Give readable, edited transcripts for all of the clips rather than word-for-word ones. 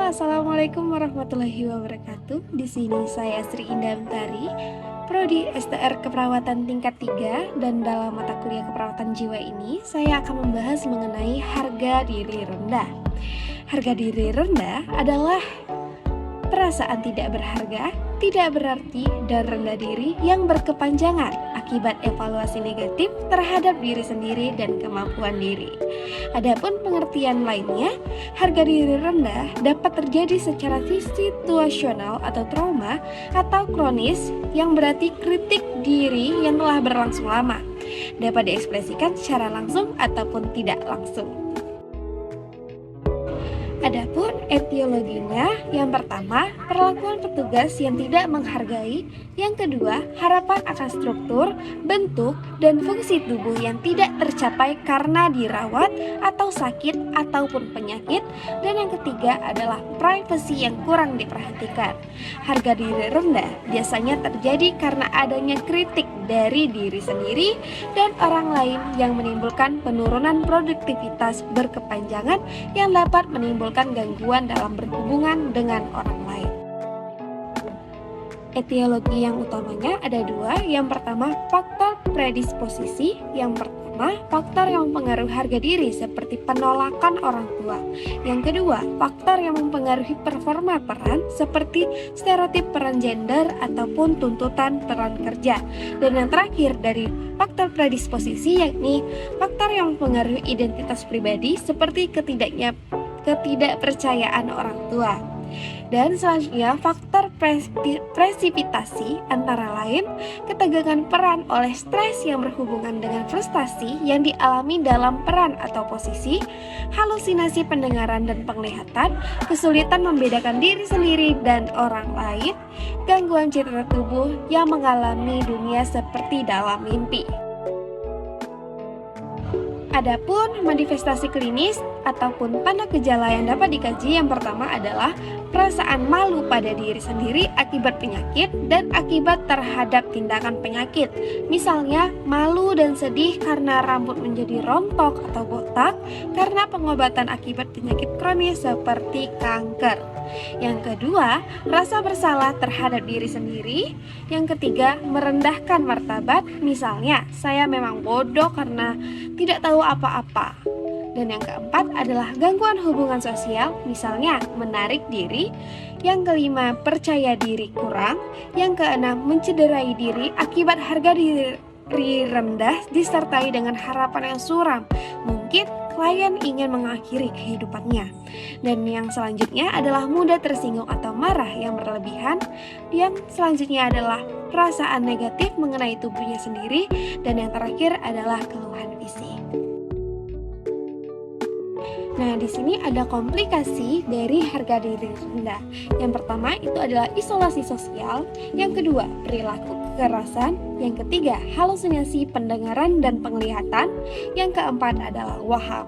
Assalamualaikum warahmatullahi wabarakatuh. Di sini saya Sri Indah Mentari, Prodi STR Keperawatan tingkat 3, dan dalam mata kuliah keperawatan jiwa ini saya akan membahas mengenai harga diri rendah. Harga diri rendah adalah perasaan tidak berharga, tidak berarti, dan rendah diri yang berkepanjangan akibat evaluasi negatif terhadap diri sendiri dan kemampuan diri. Adapun pengertian lainnya, harga diri rendah dapat terjadi secara situasional atau trauma atau kronis yang berarti kritik diri yang telah berlangsung lama. Dapat diekspresikan secara langsung ataupun tidak langsung. Adapun etiologinya, yang pertama, perlakuan petugas yang tidak menghargai, yang kedua, harapan akan struktur, bentuk, dan fungsi tubuh yang tidak tercapai karena dirawat atau sakit ataupun penyakit, dan yang ketiga adalah privasi yang kurang diperhatikan. Harga diri rendah biasanya terjadi karena adanya kritik dari diri sendiri dan orang lain yang menimbulkan penurunan produktivitas berkepanjangan yang dapat menimbulkan gangguan dalam berhubungan dengan orang lain. Etiologi yang utamanya ada dua. Yang pertama, faktor predisposisi. Yang pertama, faktor yang mempengaruhi harga diri seperti penolakan orang tua. Yang kedua, faktor yang mempengaruhi performa peran seperti stereotip peran gender ataupun tuntutan peran kerja. Dan yang terakhir dari faktor predisposisi yakni faktor yang mempengaruhi identitas pribadi seperti ketidakpercayaan orang tua. Dan selanjutnya faktor presipitasi antara lain ketegangan peran oleh stres yang berhubungan dengan frustasi yang dialami dalam peran atau posisi, halusinasi pendengaran dan penglihatan, kesulitan membedakan diri sendiri dan orang lain, gangguan citra tubuh yang mengalami dunia seperti dalam mimpi. Adapun manifestasi klinis ataupun tanda gejala yang dapat dikaji, yang pertama adalah perasaan malu pada diri sendiri akibat penyakit dan akibat terhadap tindakan penyakit. Misalnya, malu dan sedih karena rambut menjadi rontok atau botak karena pengobatan akibat penyakit kronis seperti kanker. Yang kedua, rasa bersalah terhadap diri sendiri. Yang ketiga, merendahkan martabat. Misalnya, saya memang bodoh karena tidak tahu apa-apa. Dan yang keempat adalah gangguan hubungan sosial, misalnya menarik diri. Yang kelima, percaya diri kurang. Yang keenam, mencederai diri akibat harga diri rendah disertai dengan harapan yang suram. Mungkin klien ingin mengakhiri kehidupannya. Dan yang selanjutnya adalah mudah tersinggung atau marah yang berlebihan. Yang selanjutnya adalah perasaan negatif mengenai tubuhnya sendiri. Dan yang terakhir adalah keluhan fisik. Nah, di sini ada komplikasi dari harga diri rendah. Yang pertama itu adalah isolasi sosial, yang kedua perilaku kekerasan, yang ketiga halusinasi pendengaran dan penglihatan, yang keempat adalah waham.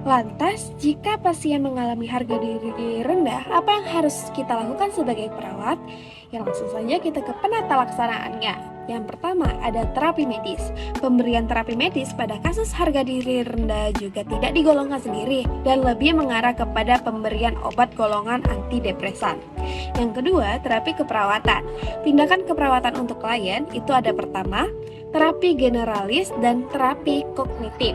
Lantas, jika pasien mengalami harga diri rendah, apa yang harus kita lakukan sebagai perawat? Ya, langsung saja kita ke penata laksanaannya. Yang pertama ada terapi medis. Pemberian terapi medis pada kasus harga diri rendah juga tidak digolongkan sendiri dan lebih mengarah kepada pemberian obat golongan antidepresan. Yang kedua, terapi keperawatan. Tindakan keperawatan untuk klien itu ada pertama, terapi generalis dan terapi kognitif.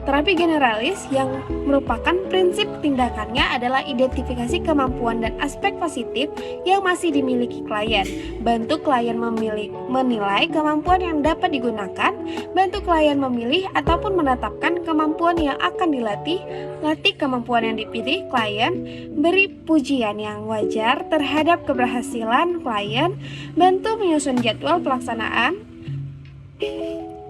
Terapi generalis yang merupakan prinsip tindakannya adalah identifikasi kemampuan dan aspek positif yang masih dimiliki klien. Bantu klien menilai kemampuan yang dapat digunakan, bantu klien memilih ataupun menetapkan kemampuan yang akan dilatih, latih kemampuan yang dipilih klien, beri pujian yang wajar terhadap keberhasilan klien, bantu menyusun jadwal pelaksanaan.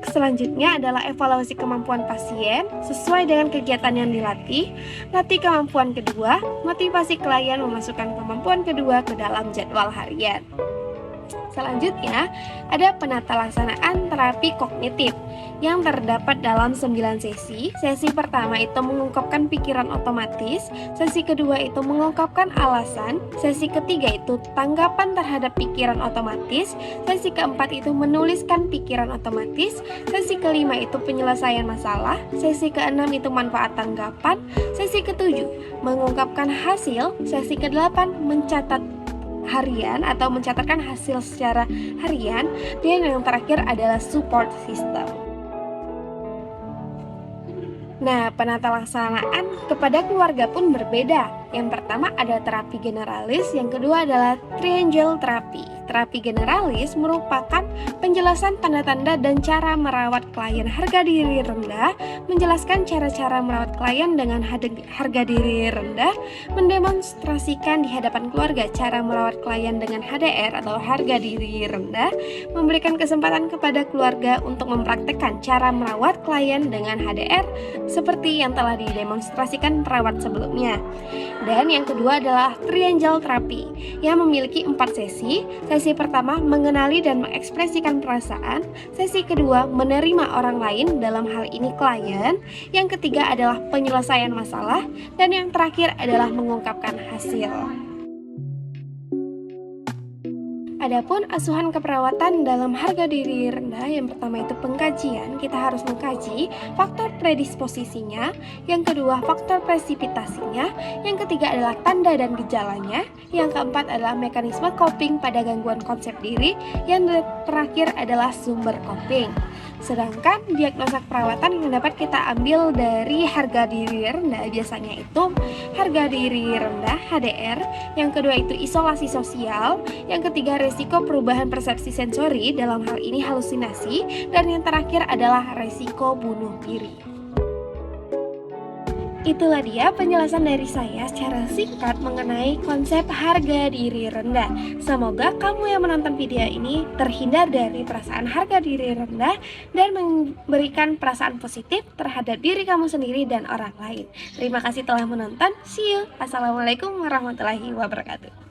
Selanjutnya adalah evaluasi kemampuan pasien sesuai dengan kegiatan yang dilatih. Latih kemampuan kedua, motivasi klien memasukkan kemampuan kedua ke dalam jadwal harian. Selanjutnya ada penata laksanaan terapi kognitif. yang terdapat dalam 9 sesi. Sesi pertama itu mengungkapkan pikiran otomatis, sesi kedua itu mengungkapkan alasan, sesi ketiga itu tanggapan terhadap pikiran otomatis, sesi keempat itu menuliskan pikiran otomatis, sesi kelima itu penyelesaian masalah, sesi keenam itu manfaat tanggapan, sesi ketujuh mengungkapkan hasil, sesi kedelapan mencatat harian atau mencatatkan hasil secara harian, dan yang terakhir adalah support system. Nah, penata laksanaan kepada keluarga pun berbeda. Yang pertama ada terapi generalis, yang kedua adalah triangle terapi. Terapi generalis merupakan penjelasan tanda-tanda dan cara merawat klien harga diri rendah, menjelaskan cara-cara merawat klien dengan harga diri rendah, mendemonstrasikan di hadapan keluarga cara merawat klien dengan HDR atau harga diri rendah, memberikan kesempatan kepada keluarga untuk mempraktekkan cara merawat klien dengan HDR seperti yang telah didemonstrasikan perawat sebelumnya. Dan yang kedua adalah triangle terapi yang memiliki 4 sesi. Sesi pertama mengenali dan mengekspresikan perasaan, sesi kedua menerima orang lain, dalam hal ini klien, yang ketiga adalah penyelesaian masalah, dan yang terakhir adalah mengungkapkan hasil. Adapun asuhan keperawatan dalam harga diri rendah, yang pertama itu pengkajian, kita harus mengkaji faktor predisposisinya, yang kedua faktor presipitasinya, yang ketiga adalah tanda dan gejalanya, yang keempat adalah mekanisme coping pada gangguan konsep diri, yang terakhir adalah sumber coping. Sedangkan diagnosa keperawatan yang dapat kita ambil dari harga diri rendah biasanya itu harga diri rendah HDR, yang kedua itu isolasi sosial, yang ketiga resiko perubahan persepsi sensori, dalam hal ini halusinasi, dan yang terakhir adalah resiko bunuh diri. Itulah dia penjelasan dari saya secara singkat mengenai konsep harga diri rendah. Semoga kamu yang menonton video ini terhindar dari perasaan harga diri rendah dan memberikan perasaan positif terhadap diri kamu sendiri dan orang lain. Terima kasih telah menonton. See you. Assalamualaikum warahmatullahi wabarakatuh.